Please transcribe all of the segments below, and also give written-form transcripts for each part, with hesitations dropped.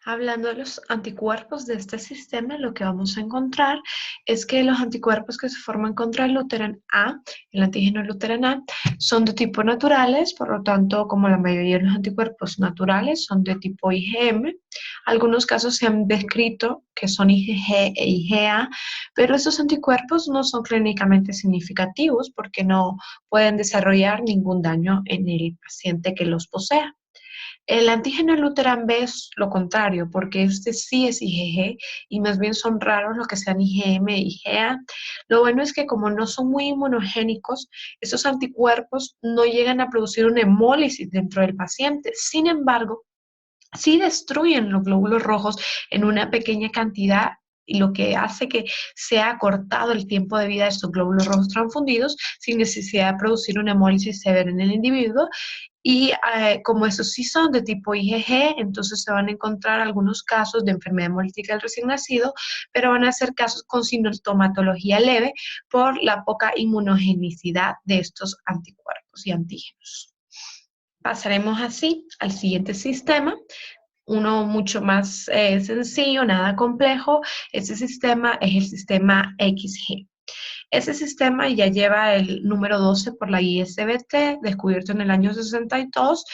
Hablando de los anticuerpos de este sistema, lo que vamos a encontrar es que los anticuerpos que se forman contra el Luteran A, el antígeno Luteran A, son de tipo naturales, por lo tanto, como la mayoría de los anticuerpos naturales, son de tipo IgM. Algunos casos se han descrito que son IgG e IgA, pero estos anticuerpos no son clínicamente significativos porque no pueden desarrollar ningún daño en el paciente que los posea. El antígeno Luteran B es lo contrario, porque este sí es IgG y más bien son raros los que sean IgM e IgA. Lo bueno es que como no son muy inmunogénicos, estos anticuerpos no llegan a producir una hemólisis dentro del paciente. Sin embargo, sí destruyen los glóbulos rojos en una pequeña cantidad y lo que hace que sea acortado el tiempo de vida de estos glóbulos rojos transfundidos sin necesidad de producir una hemólisis severa en el individuo. Y como esos sí son de tipo IgG, entonces se van a encontrar algunos casos de enfermedad hemolítica del recién nacido, pero van a ser casos con sintomatología leve por la poca inmunogenicidad de estos anticuerpos y antígenos. Pasaremos así al siguiente sistema, uno mucho más sencillo, nada complejo. Este sistema es el sistema XG. Ese sistema ya lleva el número 12 por la ISBT, descubierto en el año 62,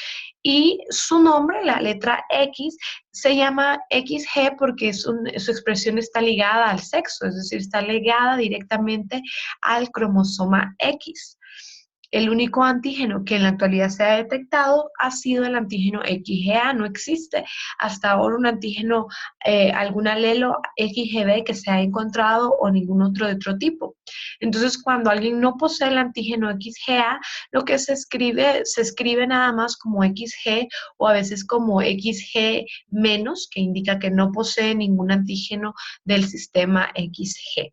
y su nombre, la letra X, se llama XG porque su expresión está ligada al sexo, es decir, está ligada directamente al cromosoma X. El único antígeno que en la actualidad se ha detectado ha sido el antígeno XGA. No existe hasta ahora un antígeno, algún alelo XGB que se ha encontrado o ningún otro tipo. Entonces, cuando alguien no posee el antígeno XGA, lo que se escribe nada más como XG o a veces como XG menos, que indica que no posee ningún antígeno del sistema XG.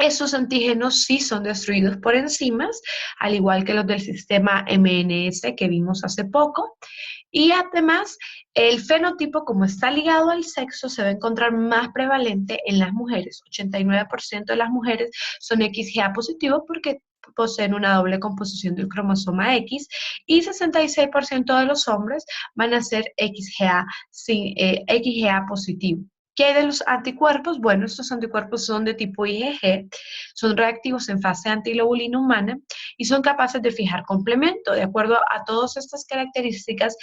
Esos antígenos sí son destruidos por enzimas, al igual que los del sistema MNS que vimos hace poco. Y además, el fenotipo, como está ligado al sexo, se va a encontrar más prevalente en las mujeres. 89% de las mujeres son XGA positivos porque poseen una doble composición del cromosoma X y 66% de los hombres van a ser XGA positivo. ¿Qué hay de los anticuerpos? Bueno, estos anticuerpos son de tipo IgG, son reactivos en fase antiglobulina humana y son capaces de fijar complemento. De acuerdo a todas estas características,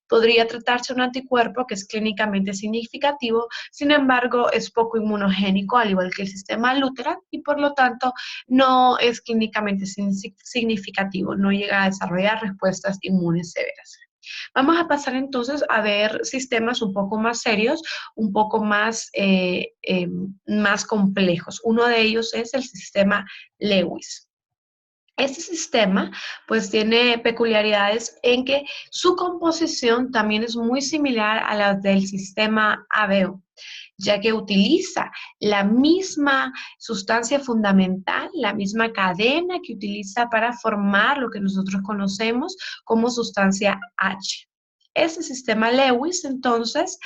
podría tratarse un anticuerpo que es clínicamente significativo, sin embargo, es poco inmunogénico, al igual que el sistema Luteran, y por lo tanto no es clínicamente significativo, no llega a desarrollar respuestas inmunes severas. Vamos a pasar entonces a ver sistemas un poco más serios, un poco más complejos. Uno de ellos es el sistema Lewis. Este sistema pues tiene peculiaridades en que su composición también es muy similar a la del sistema ABO, ya que utiliza la misma sustancia fundamental, la misma cadena que utiliza para formar lo que nosotros conocemos como sustancia H. Este sistema Lewis, entonces,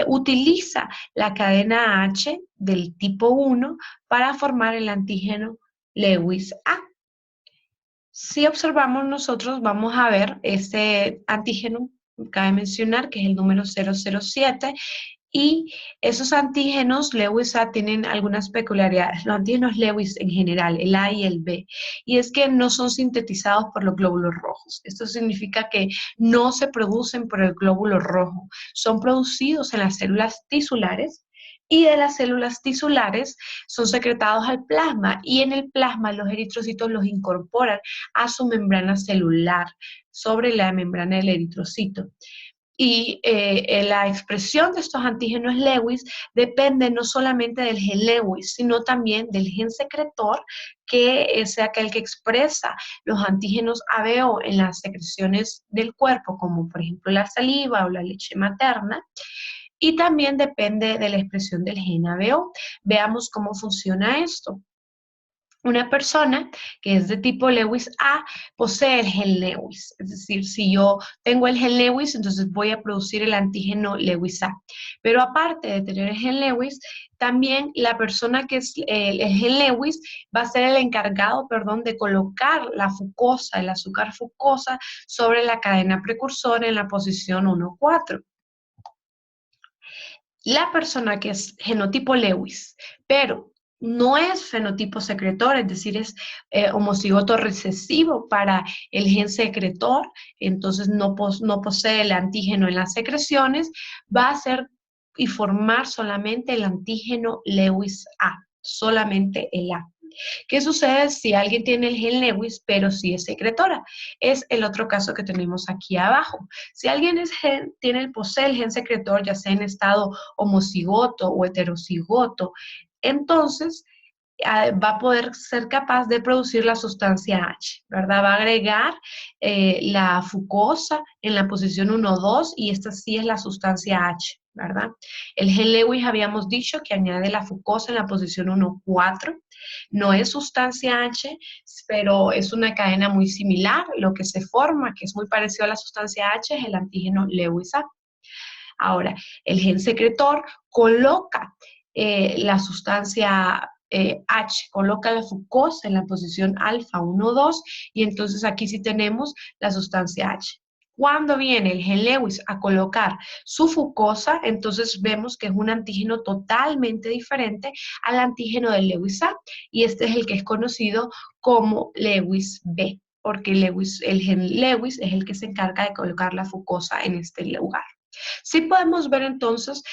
utiliza la cadena H del tipo 1 para formar el antígeno Lewis A. Si observamos nosotros, vamos a ver este antígeno, cabe mencionar que es el número 007, y esos antígenos Lewis A tienen algunas peculiaridades. Los antígenos Lewis en general, el A y el B, y es que no son sintetizados por los glóbulos rojos. Esto significa que no se producen por el glóbulo rojo, son producidos en las células tisulares y de las células tisulares son secretados al plasma y en el plasma los eritrocitos los incorporan a su membrana celular sobre la membrana del eritrocito. Y la expresión de estos antígenos Lewis depende no solamente del gen Lewis, sino también del gen secretor, que es aquel que expresa los antígenos ABO en las secreciones del cuerpo, como por ejemplo la saliva o la leche materna. Y también depende de la expresión del gen ABO. Veamos cómo funciona esto. Una persona que es de tipo Lewis A posee el gen Lewis. Es decir, si yo tengo el gen Lewis, entonces voy a producir el antígeno Lewis A. Pero aparte de tener el gen Lewis, también la persona que es el gen Lewis va a ser el encargado, perdón, de colocar la fucosa, el azúcar fucosa, sobre la cadena precursora en la posición 1,4. la persona que es genotipo Lewis, pero no es fenotipo secretor, es decir, es homocigoto recesivo para el gen secretor, entonces no posee el antígeno en las secreciones, va a ser y formar solamente el antígeno Lewis A, solamente el A. ¿Qué sucede si alguien tiene el gen Lewis, pero sí es secretora? Es el otro caso que tenemos aquí abajo. Si alguien posee el gen secretor, ya sea en estado homocigoto o heterocigoto, entonces va a poder ser capaz de producir la sustancia H, ¿verdad? Va a agregar la fucosa en la posición 1,2 y esta sí es la sustancia H, ¿verdad? El gen Lewis habíamos dicho que añade la fucosa en la posición 1,4. No es sustancia H, pero es una cadena muy similar. Lo que se forma, que es muy parecido a la sustancia H, es el antígeno Lewis A. Ahora, el gen secretor coloca la sustancia H, coloca la fucosa en la posición alfa 1,2 y entonces aquí sí tenemos la sustancia H. Cuando viene el gen Lewis a colocar su fucosa, entonces vemos que es un antígeno totalmente diferente al antígeno del Lewis A y este es el que es conocido como Lewis B, porque el gen Lewis es el que se encarga de colocar la fucosa en este lugar. Sí podemos ver entonces,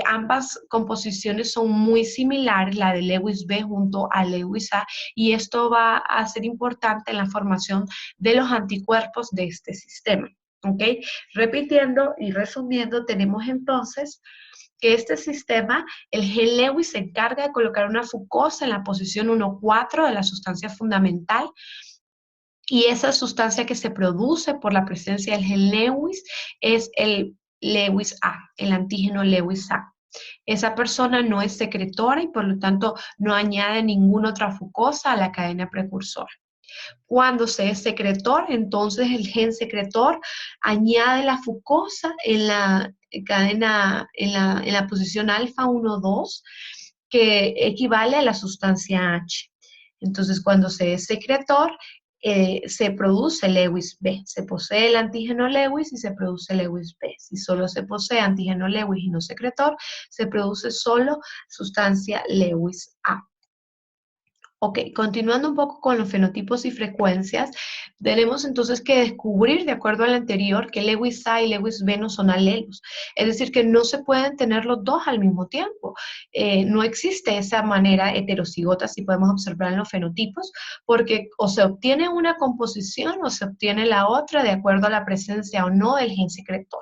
ambas composiciones son muy similares, la de Lewis B junto a Lewis A, y esto va a ser importante en la formación de los anticuerpos de este sistema. ¿Ok? Repitiendo y resumiendo, tenemos entonces que este sistema, el gen Lewis se encarga de colocar una fucosa en la posición 1,4 de la sustancia fundamental, y esa sustancia que se produce por la presencia del gen Lewis es el Lewis A, el antígeno Lewis A. Esa persona no es secretora y por lo tanto no añade ninguna otra fucosa a la cadena precursora. Cuando se es secretor, entonces el gen secretor añade la fucosa en la cadena, en la posición alfa 1,2, que equivale a la sustancia H. Entonces, cuando se es secretor, se produce Lewis B. Se posee el antígeno Lewis y se produce Lewis B. Si solo se posee antígeno Lewis y no secretor, se produce solo sustancia Lewis A. Ok, continuando un poco con los fenotipos y frecuencias, tenemos entonces que descubrir, de acuerdo al anterior, que Lewis A y Lewis B no son alelos. Es decir, que no se pueden tener los dos al mismo tiempo. No existe esa manera heterocigota, si podemos observar en los fenotipos, porque o se obtiene una composición o se obtiene la otra de acuerdo a la presencia o no del gen secretor.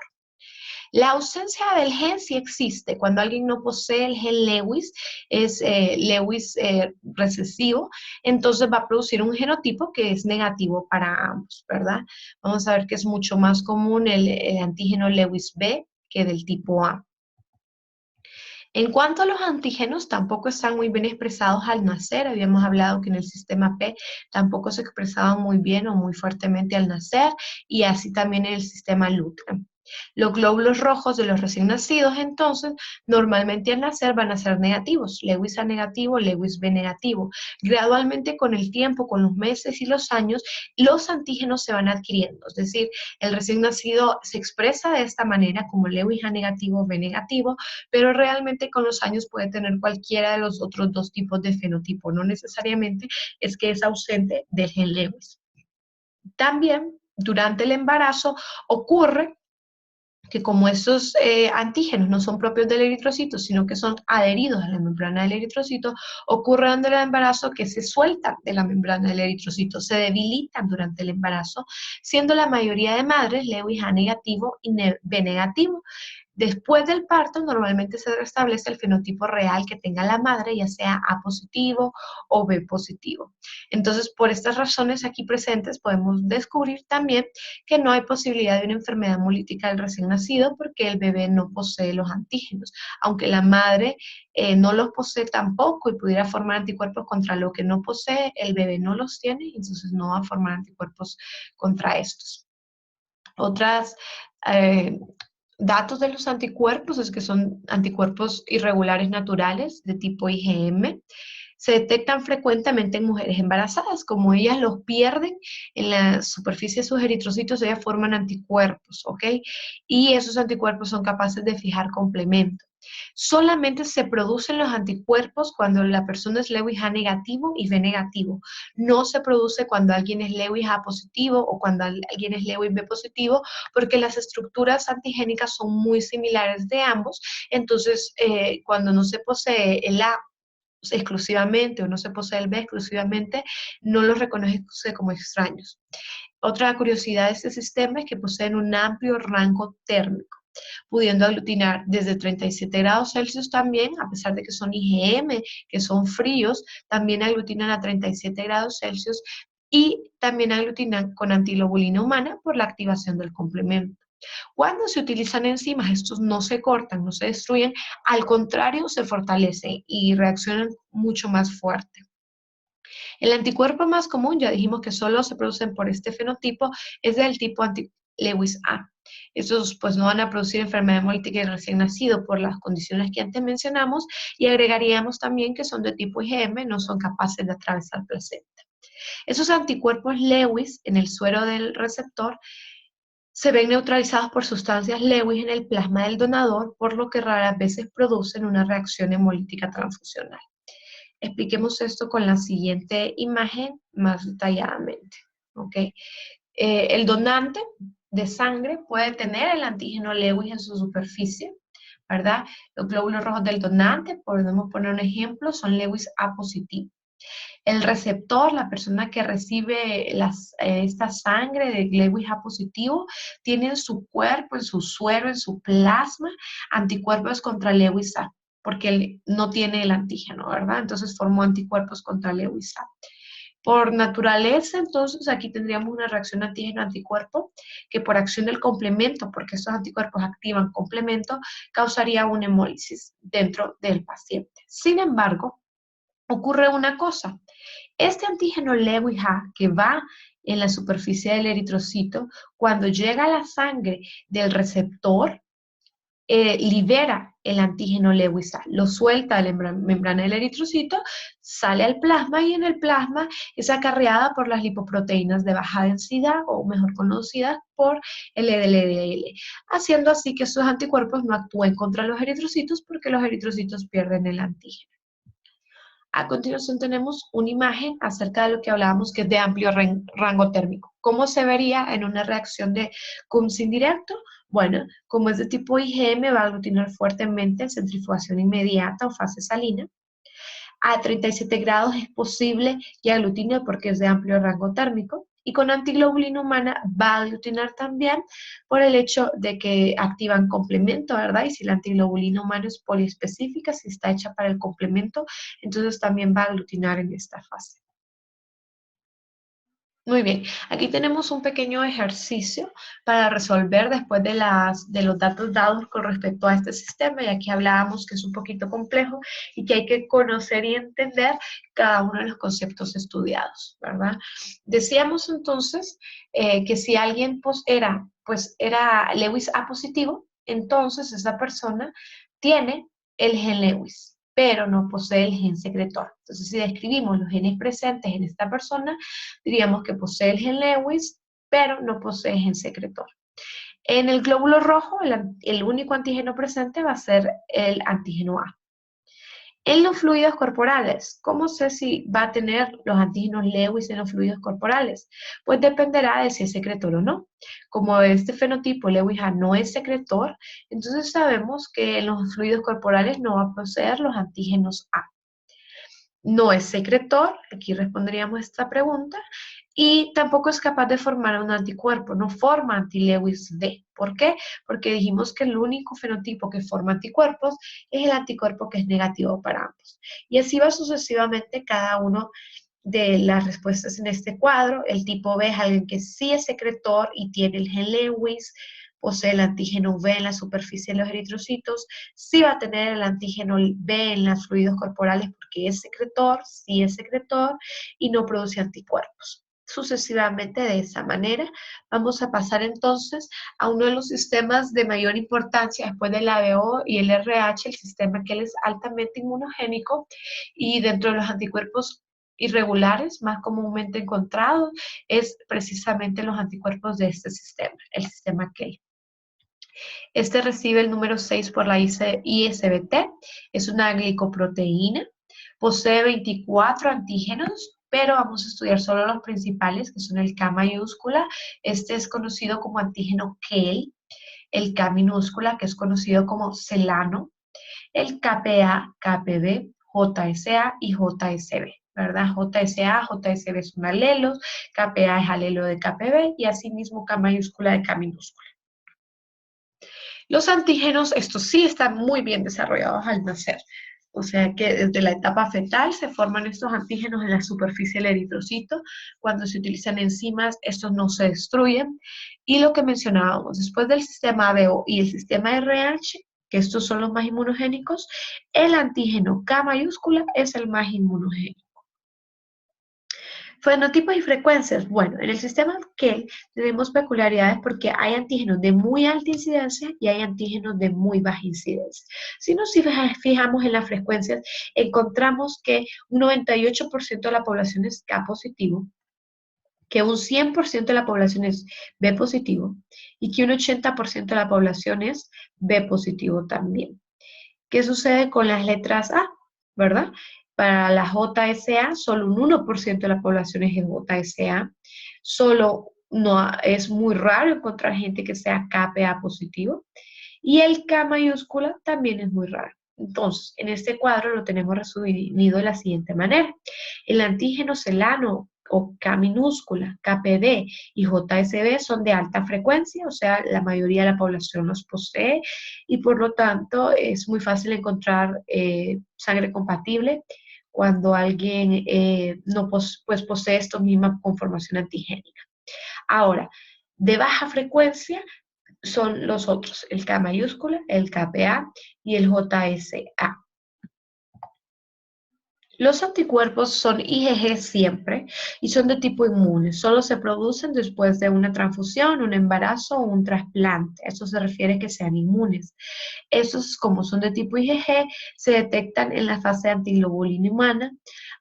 La ausencia del gen sí existe. Cuando alguien no posee el gen Lewis, es Lewis recesivo, entonces va a producir un genotipo que es negativo para ambos, ¿verdad? Vamos a ver que es mucho más común el antígeno Lewis B que del tipo A. En cuanto a los antígenos, tampoco están muy bien expresados al nacer. Habíamos hablado que en el sistema P tampoco se expresaban muy bien o muy fuertemente al nacer, y así también en el sistema Lutra. Los glóbulos rojos de los recién nacidos, entonces, normalmente al nacer van a ser negativos, Lewis A negativo, Lewis B negativo. Gradualmente con el tiempo, con los meses y los años, los antígenos se van adquiriendo, es decir, el recién nacido se expresa de esta manera como Lewis A negativo, B negativo, pero realmente con los años puede tener cualquiera de los otros dos tipos de fenotipo, no necesariamente es que es ausente del gen Lewis. También durante el embarazo ocurre que como estos antígenos no son propios del eritrocito, sino que son adheridos a la membrana del eritrocito, ocurre durante el embarazo que se sueltan de la membrana del eritrocito, se debilitan durante el embarazo, siendo la mayoría de madres Lewis A negativo y B negativo. Después del parto, normalmente se restablece el fenotipo real que tenga la madre, ya sea A positivo o B positivo. Entonces, por estas razones aquí presentes, podemos descubrir también que no hay posibilidad de una enfermedad hemolítica del recién nacido porque el bebé no posee los antígenos. Aunque la madre no los posee tampoco y pudiera formar anticuerpos contra lo que no posee, el bebé no los tiene y entonces no va a formar anticuerpos contra estos. Otras datos de los anticuerpos es que son anticuerpos irregulares naturales de tipo IgM. Se detectan frecuentemente en mujeres embarazadas. Como ellas los pierden en la superficie de sus eritrocitos, ellas forman anticuerpos, ¿ok? Y esos anticuerpos son capaces de fijar complemento. Solamente se producen los anticuerpos cuando la persona es Lewis A negativo y B negativo. No se produce cuando alguien es Lewis A positivo o cuando alguien es Lewis B positivo, porque las estructuras antigénicas son muy similares de ambos. Entonces, cuando no se posee el A exclusivamente o no se posee el B exclusivamente, no los reconoce como extraños. Otra curiosidad de este sistema es que poseen un amplio rango térmico, pudiendo aglutinar desde 37 grados Celsius también, a pesar de que son IgM, que son fríos, también aglutinan a 37 grados Celsius y también aglutinan con antiglobulina humana por la activación del complemento. Cuando se utilizan enzimas, estos no se cortan, no se destruyen, al contrario, se fortalecen y reaccionan mucho más fuerte. El anticuerpo más común, ya dijimos que solo se producen por este fenotipo, es del tipo anti-Lewis A. Estos pues no van a producir enfermedad hemolítica en recién nacido por las condiciones que antes mencionamos y agregaríamos también que son de tipo IgM, no son capaces de atravesar placenta. Esos anticuerpos Lewis en el suero del receptor se ven neutralizados por sustancias Lewis en el plasma del donador, por lo que raras veces producen una reacción hemolítica transfusional. Expliquemos esto con la siguiente imagen más detalladamente. ¿Okay? El donante de sangre puede tener el antígeno Lewis en su superficie, ¿verdad? Los glóbulos rojos del donante, podemos poner un ejemplo, son Lewis A positivo. El receptor, la persona que recibe esta sangre de Lewis A positivo, tiene en su cuerpo, en su suero, en su plasma, anticuerpos contra Lewis A, porque él no tiene el antígeno, ¿verdad? Entonces formó anticuerpos contra Lewis A. Por naturaleza, entonces, aquí tendríamos una reacción antígeno-anticuerpo que por acción del complemento, porque estos anticuerpos activan complemento, causaría una hemólisis dentro del paciente. Sin embargo, ocurre una cosa. Este antígeno Lewis A que va en la superficie del eritrocito, cuando llega a la sangre del receptor, libera el antígeno Lewis A, lo suelta de la membrana del eritrocito, sale al plasma y en el plasma es acarreada por las lipoproteínas de baja densidad o mejor conocidas por el LDL, haciendo así que esos anticuerpos no actúen contra los eritrocitos porque los eritrocitos pierden el antígeno. A continuación tenemos una imagen acerca de lo que hablábamos que es de amplio rango térmico. ¿Cómo se vería en una reacción de Kühns indirecto? Bueno, como es de tipo IgM, va a aglutinar fuertemente en centrifugación inmediata o fase salina. A 37 grados es posible que aglutine porque es de amplio rango térmico. Y con antiglobulina humana va a aglutinar también por el hecho de que activan complemento, ¿verdad? Y si la antiglobulina humana es poliespecífica, si está hecha para el complemento, entonces también va a aglutinar en esta fase. Muy bien, aquí tenemos un pequeño ejercicio para resolver después de los datos dados con respecto a este sistema, y aquí hablábamos que es un poquito complejo y que hay que conocer y entender cada uno de los conceptos estudiados, ¿verdad? Decíamos entonces que si alguien era Lewis A positivo, entonces esa persona tiene el gen Lewis, pero no posee el gen secretor. Entonces, si describimos los genes presentes en esta persona, diríamos que posee el gen Lewis, pero no posee gen secretor. En el glóbulo rojo, el único antígeno presente va a ser el antígeno A. En los fluidos corporales, ¿cómo sé si va a tener los antígenos Lewis en los fluidos corporales? Pues dependerá de si es secretor o no. Como este fenotipo Lewis A no es secretor, entonces sabemos que en los fluidos corporales no va a poseer los antígenos A. No es secretor, aquí responderíamos esta pregunta, y tampoco es capaz de formar un anticuerpo, no forma anti-Lewis D. ¿Por qué? Porque dijimos que el único fenotipo que forma anticuerpos es el anticuerpo que es negativo para ambos. Y así va sucesivamente cada uno de las respuestas en este cuadro. El tipo B es alguien que sí es secretor y tiene el gen Lewis, posee el antígeno B en la superficie de los eritrocitos, sí va a tener el antígeno B en los fluidos corporales porque es secretor, sí es secretor y no produce anticuerpos. Sucesivamente de esa manera, vamos a pasar entonces a uno de los sistemas de mayor importancia después del ABO y el RH, el sistema que es altamente inmunogénico, y dentro de los anticuerpos irregulares más comúnmente encontrados es precisamente los anticuerpos de este sistema, el sistema Kelly. Este recibe el número 6 por la ISBT, es una glicoproteína, posee 24 antígenos, pero vamos a estudiar solo los principales, que son el K mayúscula, este es conocido como antígeno KEL, el K minúscula, que es conocido como celano, el KPA, KPB, JSA y JSB, ¿verdad? JSA, JSB son alelos, KPA es alelo de KPB y asimismo K mayúscula de K minúscula. Los antígenos, estos sí están muy bien desarrollados al nacer. O sea que desde la etapa fetal se forman estos antígenos en la superficie del eritrocito. Cuando se utilizan enzimas, estos no se destruyen. Y lo que mencionábamos, después del sistema ABO y el sistema RH, que estos son los más inmunogénicos, el antígeno K mayúscula es el más inmunogénico. Fenotipos y frecuencias. Bueno, en el sistema KEL tenemos peculiaridades porque hay antígenos de muy alta incidencia y hay antígenos de muy baja incidencia. Si nos fijamos en las frecuencias, encontramos que un 98% de la población es K positivo, que un 100% de la población es B positivo y que un 80% de la población es B positivo también. ¿Qué sucede con las letras A? ¿Verdad? Para la JSA, solo un 1% de la población es JSA. Solo no, es muy raro encontrar gente que sea KPA positivo. Y el K mayúscula también es muy raro. Entonces, en este cuadro lo tenemos resumido de la siguiente manera. El antígeno celano o K minúscula, KPD y JSB son de alta frecuencia, o sea, la mayoría de la población los posee y por lo tanto es muy fácil encontrar sangre compatible cuando alguien no pues, posee esta misma conformación antigénica. Ahora, de baja frecuencia son los otros, el K mayúscula, el KPA y el JSA. Los anticuerpos son IgG siempre y son de tipo inmune. Solo se producen después de una transfusión, un embarazo o un trasplante. Eso se refiere a que sean inmunes. Esos, como son de tipo IgG, se detectan en la fase de antiglobulina humana.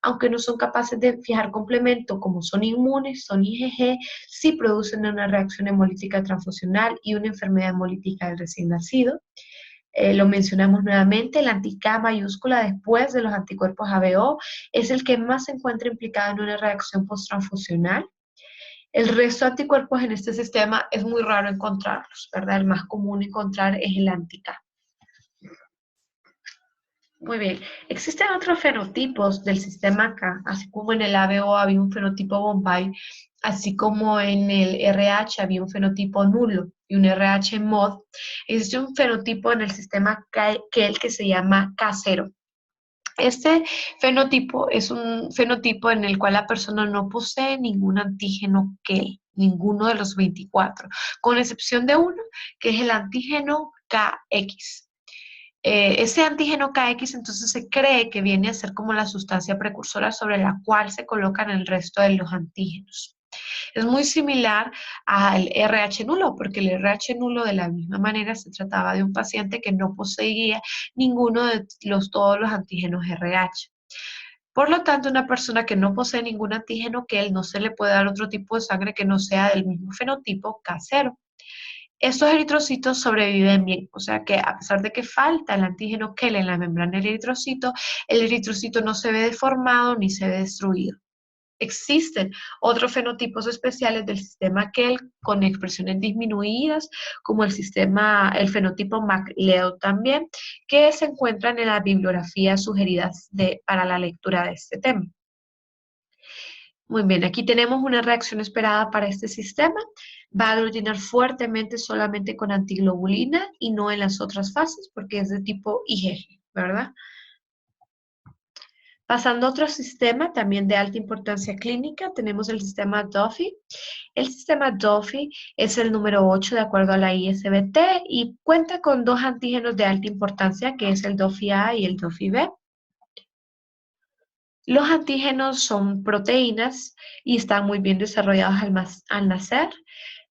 Aunque no son capaces de fijar complemento, como son inmunes, son IgG, sí producen una reacción hemolítica transfusional y una enfermedad hemolítica del recién nacido. Lo mencionamos nuevamente, el anti-K mayúscula después de los anticuerpos ABO es el que más se encuentra implicado en una reacción posttransfusional. El resto de anticuerpos en este sistema es muy raro encontrarlos, ¿verdad? El más común encontrar es el anti-K. Muy bien, existen otros fenotipos del sistema K, así como en el ABO había un fenotipo Bombay, así como en el RH había un fenotipo nulo y un RH mod. Existe un fenotipo en el sistema KEL que se llama K0. Este fenotipo es un fenotipo en el cual la persona no posee ningún antígeno KEL, ninguno de los 24, con excepción de uno, que es el antígeno KX. Ese antígeno KX entonces se cree que viene a ser como la sustancia precursora sobre la cual se colocan el resto de los antígenos. Es muy similar al RH nulo, porque el RH nulo de la misma manera se trataba de un paciente que no poseía ninguno de todos los antígenos RH. Por lo tanto, una persona que no posee ningún antígeno que él no se le puede dar otro tipo de sangre que no sea del mismo fenotipo K0. Estos eritrocitos sobreviven bien, o sea que a pesar de que falta el antígeno KEL en la membrana del eritrocito, el eritrocito no se ve deformado ni se ve destruido. Existen otros fenotipos especiales del sistema KEL con expresiones disminuidas, como el fenotipo MacLeod también, que se encuentran en las bibliografías sugeridas para la lectura de este tema. Muy bien, aquí tenemos una reacción esperada para este sistema. Va a aglutinar fuertemente solamente con antiglobulina y no en las otras fases porque es de tipo IgG, ¿verdad? Pasando a otro sistema también de alta importancia clínica, tenemos el sistema Duffy. El sistema Duffy es el número 8 de acuerdo a la ISBT y cuenta con dos antígenos de alta importancia, que es el Duffy A y el Duffy B. Los antígenos son proteínas y están muy bien desarrollados al nacer.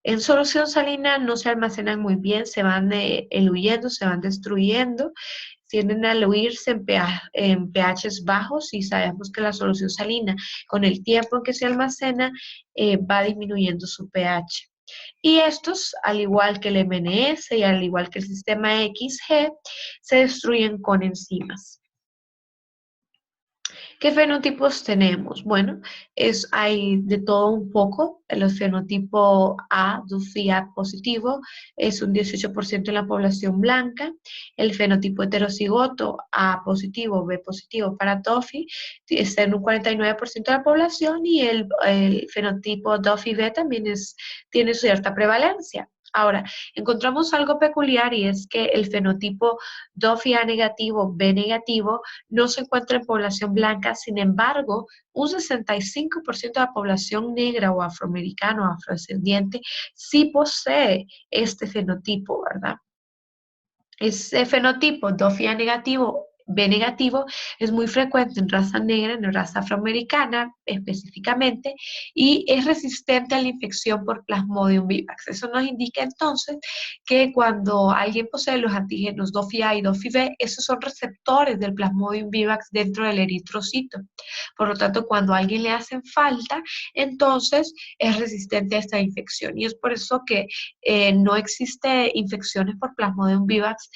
En solución salina no se almacenan muy bien, se van eluyendo, se van destruyendo, tienden a eluirse en pHs bajos y sabemos que la solución salina con el tiempo en que se almacena va disminuyendo su pH. Y estos, al igual que el MNS y al igual que el sistema XG, se destruyen con enzimas. ¿Qué fenotipos tenemos? Bueno, hay de todo un poco. El fenotipo A, Duffy A positivo, es un 18% en la población blanca. El fenotipo heterocigoto A positivo, B positivo para Duffy está en un 49% de la población y el fenotipo Duffy B también tiene cierta prevalencia. Ahora, encontramos algo peculiar y es que el fenotipo Duffy A negativo, B negativo, no se encuentra en población blanca, sin embargo, un 65% de la población negra o afroamericana o afrodescendiente sí posee este fenotipo, ¿verdad? Ese fenotipo, Duffy A negativo, B negativo, es muy frecuente en raza negra, en raza afroamericana específicamente, y es resistente a la infección por Plasmodium vivax. Eso nos indica entonces que cuando alguien posee los antígenos Duffy A y Duffy B, esos son receptores del Plasmodium vivax dentro del eritrocito. Por lo tanto, cuando a alguien le hacen falta, entonces es resistente a esta infección. Y es por eso que no existe infecciones por Plasmodium vivax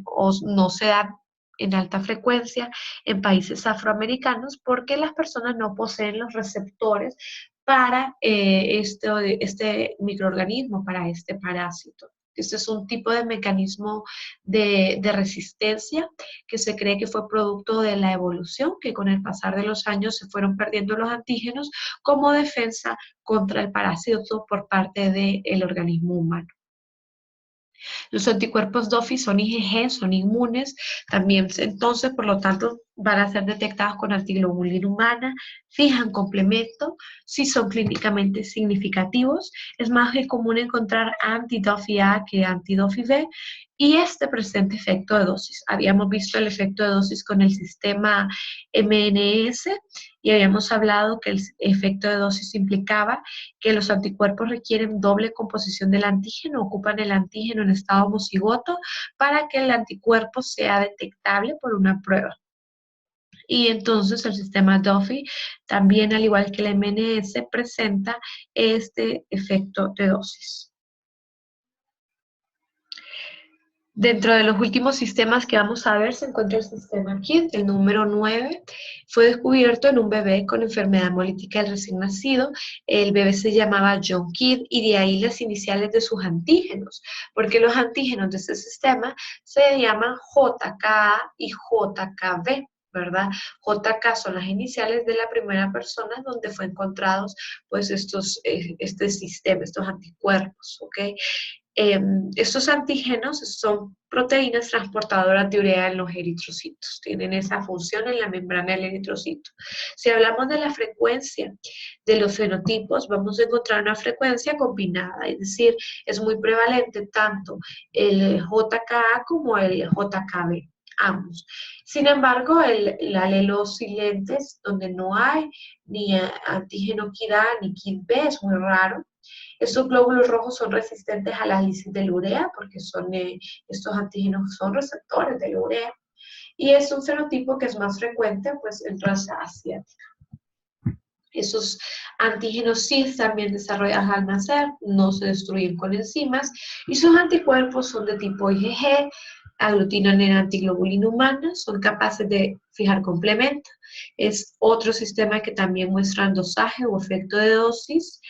o no se dan en alta frecuencia en países afroamericanos porque las personas no poseen los receptores para este microorganismo, para este parásito. Este es un tipo de mecanismo de resistencia que se cree que fue producto de la evolución, que con el pasar de los años se fueron perdiendo los antígenos como defensa contra el parásito por parte del organismo humano. Los anticuerpos DOFI son IgG, son inmunes, también entonces, por lo tanto, van a ser detectados con antiglobulina humana, fijan complemento, si son clínicamente significativos. Es más común encontrar anti-DOFI A que anti-DOFI B y este presenta efecto de dosis. Habíamos visto el efecto de dosis con el sistema MNS y habíamos hablado que el efecto de dosis implicaba que los anticuerpos requieren doble composición del antígeno, ocupan el antígeno en estado homocigoto para que el anticuerpo sea detectable por una prueba. Y entonces el sistema Duffy, también al igual que el MNS, presenta este efecto de dosis. Dentro de los últimos sistemas que vamos a ver se encuentra el sistema KID, el número 9. Fue descubierto en un bebé con enfermedad hemolítica del recién nacido. El bebé se llamaba John Kidd y de ahí las iniciales de sus antígenos, porque los antígenos de este sistema se llaman JK y JKB. ¿Verdad? JK son las iniciales de la primera persona donde fue encontrados pues este sistema, estos anticuerpos, ¿ok? Estos antígenos son proteínas transportadoras de urea en los eritrocitos, tienen esa función en la membrana del eritrocito. Si hablamos de la frecuencia de los fenotipos, vamos a encontrar una frecuencia combinada, es decir, es muy prevalente tanto el JKA como el JKB, ambos. Sin embargo, el alelo silentes, donde no hay ni antígeno KID-A ni KID-B, es muy raro. Estos glóbulos rojos son resistentes a la lisis de la urea porque estos antígenos son receptores de la urea y es un fenotipo que es más frecuente pues, en raza asiática. Esos antígenos sí están bien desarrollados al nacer, no se destruyen con enzimas y sus anticuerpos son de tipo IgG, aglutinan en antiglobulina humana, son capaces de fijar complemento. Es otro sistema que también muestra dosaje o efecto de dosis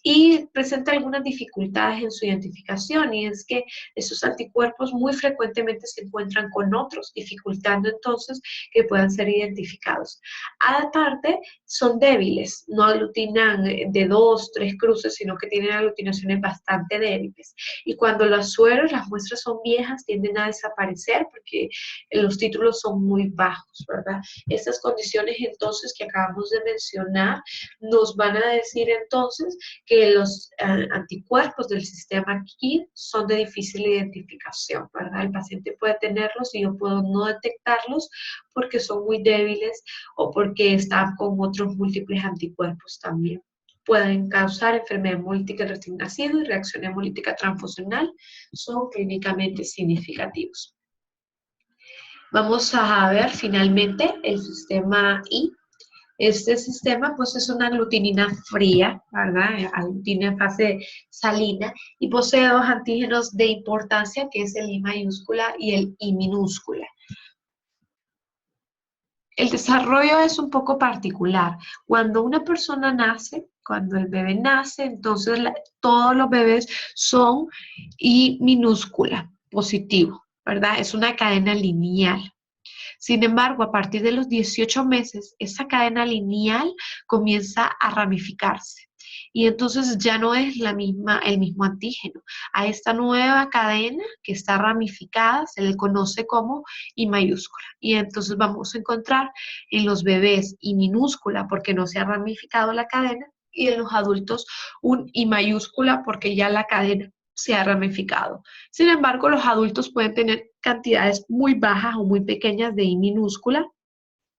y presenta algunas dificultades en su identificación y es que esos anticuerpos muy frecuentemente se encuentran con otros, dificultando entonces que puedan ser identificados. Aparte, son débiles, no aglutinan de 2, 3 cruces, sino que tienen aglutinaciones bastante débiles. Y cuando los sueros, las muestras son viejas, tienden a desaparecer porque los títulos son muy bajos, ¿verdad? Estas condiciones entonces que acabamos de mencionar nos van a decir entonces que los anticuerpos del sistema KID son de difícil identificación, ¿verdad? El paciente puede tenerlos y yo puedo no detectarlos porque son muy débiles o porque están con otros múltiples anticuerpos también. Pueden causar enfermedad hemolítica del recién nacido y reacción hemolítica transfusional, son clínicamente significativos. Vamos a ver finalmente el sistema I. Este sistema pues es una aglutinina fría, ¿verdad? Aglutina en fase salina y posee dos antígenos de importancia que es el I mayúscula y el I minúscula. El desarrollo es un poco particular. Cuando una persona nace, cuando el bebé nace, entonces todos los bebés son I minúscula, positivo, ¿verdad? Es una cadena lineal. Sin embargo, a partir de los 18 meses, esa cadena lineal comienza a ramificarse. Y entonces ya no es el mismo antígeno. A esta nueva cadena que está ramificada se le conoce como I mayúscula. Y entonces vamos a encontrar en los bebés I minúscula porque no se ha ramificado la cadena y en los adultos un I mayúscula porque ya la cadena se ha ramificado. Sin embargo, los adultos pueden tener cantidades muy bajas o muy pequeñas de I minúscula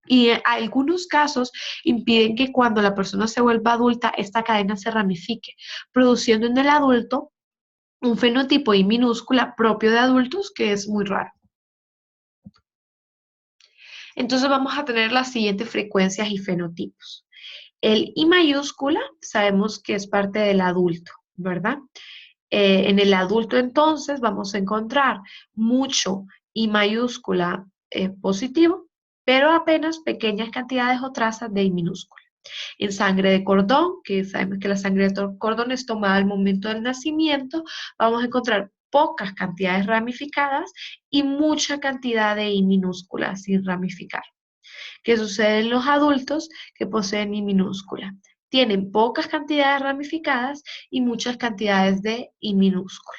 y en algunos casos impiden que cuando la persona se vuelva adulta, esta cadena se ramifique, produciendo en el adulto un fenotipo I minúscula propio de adultos que es muy raro. Entonces vamos a tener las siguientes frecuencias y fenotipos. El I mayúscula sabemos que es parte del adulto, ¿verdad? En el adulto entonces vamos a encontrar mucho I mayúscula positivo, pero apenas pequeñas cantidades o trazas de I minúscula. En sangre de cordón, que sabemos que la sangre de cordón es tomada al momento del nacimiento, vamos a encontrar pocas cantidades ramificadas y mucha cantidad de I minúscula sin ramificar. ¿Qué sucede en los adultos que poseen I minúscula? Tienen pocas cantidades ramificadas y muchas cantidades de I minúscula.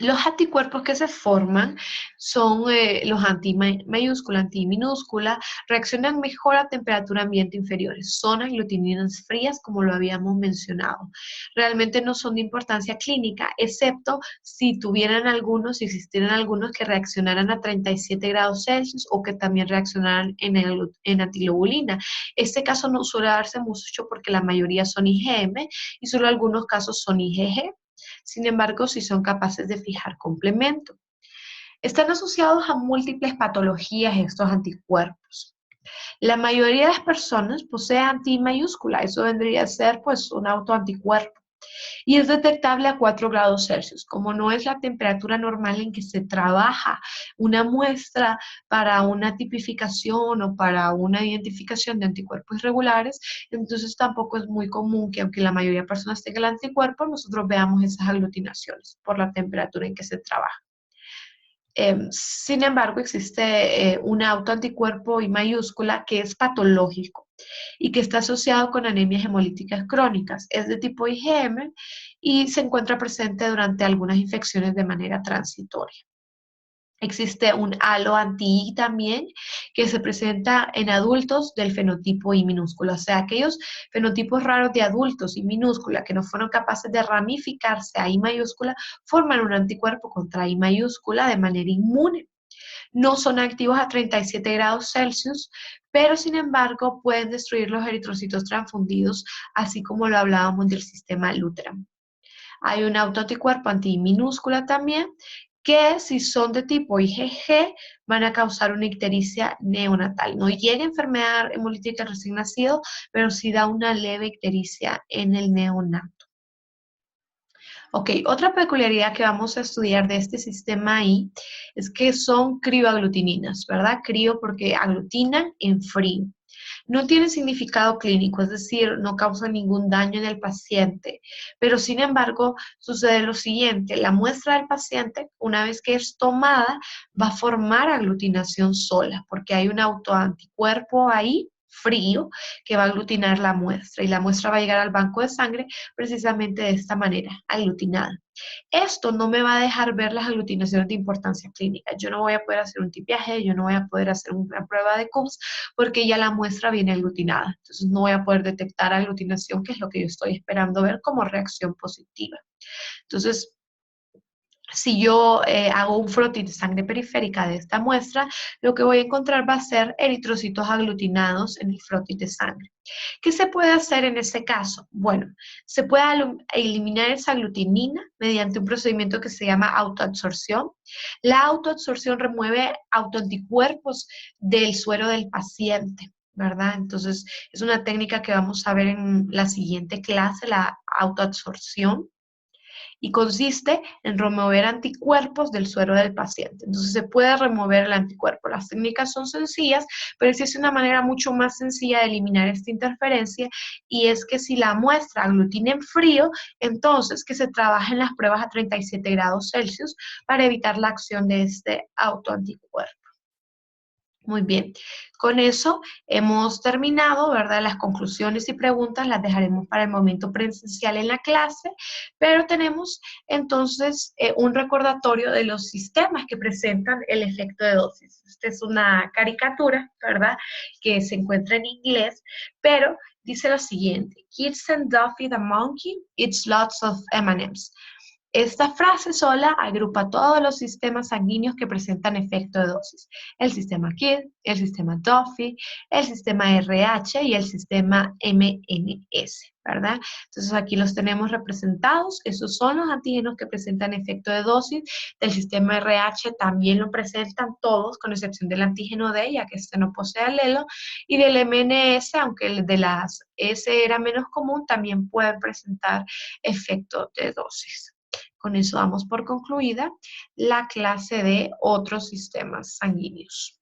Los anticuerpos que se forman son los anti-mayúscula, anti-minúscula, reaccionan mejor a temperatura ambiente inferiores. Son aglutininas frías, como lo habíamos mencionado. Realmente no son de importancia clínica, excepto si tuvieran algunos, si existieran algunos que reaccionaran a 37 grados Celsius o que también reaccionaran en antilobulina. Este caso no suele darse mucho porque la mayoría son IgM y solo algunos casos son IgG. Sin embargo, sí son capaces de fijar complemento. Están asociados a múltiples patologías estos anticuerpos. La mayoría de las personas posee anti mayúscula, eso vendría a ser pues un autoanticuerpo. Y es detectable a 4 grados Celsius. Como no es la temperatura normal en que se trabaja una muestra para una tipificación o para una identificación de anticuerpos irregulares, entonces tampoco es muy común que aunque la mayoría de personas tenga el anticuerpo, nosotros veamos esas aglutinaciones por la temperatura en que se trabaja. Sin embargo, existe un autoanticuerpo I mayúscula que es patológico y que está asociado con anemias hemolíticas crónicas. Es de tipo IgM y se encuentra presente durante algunas infecciones de manera transitoria. Existe un halo anti-I también que se presenta en adultos del fenotipo I minúscula, o sea, aquellos fenotipos raros de adultos I minúscula que no fueron capaces de ramificarse a I mayúscula forman un anticuerpo contra I mayúscula de manera inmune. No son activos a 37 grados Celsius, pero sin embargo pueden destruir los eritrocitos transfundidos, así como lo hablábamos del sistema Lutheran. Hay un autoanticuerpo anti-I minúscula también, que si son de tipo IgG van a causar una ictericia neonatal. No llega enfermedad hemolítica recién nacido, pero sí da una leve ictericia en el neonato. Ok, otra peculiaridad que vamos a estudiar de este sistema I es que son crioaglutininas, ¿verdad? Crio porque aglutinan en frío. No tiene significado clínico, es decir, no causa ningún daño en el paciente, pero sin embargo sucede lo siguiente, la muestra del paciente, una vez que es tomada, va a formar aglutinación sola, porque hay un autoanticuerpo ahí frío que va a aglutinar la muestra y la muestra va a llegar al banco de sangre precisamente de esta manera, aglutinada. Esto no me va a dejar ver las aglutinaciones de importancia clínica. Yo no voy a poder hacer un tipiaje, yo no voy a poder hacer una prueba de Coombs porque ya la muestra viene aglutinada. Entonces no voy a poder detectar aglutinación, que es lo que yo estoy esperando ver como reacción positiva. Entonces, si yo hago un frotis de sangre periférica de esta muestra, lo que voy a encontrar va a ser eritrocitos aglutinados en el frotis de sangre. ¿Qué se puede hacer en ese caso? Bueno, se puede eliminar esa aglutinina mediante un procedimiento que se llama autoabsorción. La autoabsorción remueve autoanticuerpos del suero del paciente, ¿verdad? Entonces, es una técnica que vamos a ver en la siguiente clase, la autoabsorción, y consiste en remover anticuerpos del suero del paciente. Entonces se puede remover el anticuerpo. Las técnicas son sencillas, pero existe una manera mucho más sencilla de eliminar esta interferencia y es que si la muestra aglutina en frío, entonces que se trabajen las pruebas a 37 grados Celsius para evitar la acción de este autoanticuerpo. Muy bien, con eso hemos terminado, ¿verdad? Las conclusiones y preguntas las dejaremos para el momento presencial en la clase, pero tenemos entonces un recordatorio de los sistemas que presentan el efecto de dosis. Esta es una caricatura, ¿verdad? Que se encuentra en inglés, pero dice lo siguiente: Kids and Duffy the monkey eats lots of M&M's. Esta frase sola agrupa todos los sistemas sanguíneos que presentan efecto de dosis. El sistema KID, el sistema Duffy, el sistema RH y el sistema MNS, ¿verdad? Entonces aquí los tenemos representados. Esos son los antígenos que presentan efecto de dosis. Del sistema RH también lo presentan todos, con excepción del antígeno D, ya que este no posee alelo. Y del MNS, aunque el de las S era menos común, también pueden presentar efecto de dosis. Con eso damos por concluida la clase de otros sistemas sanguíneos.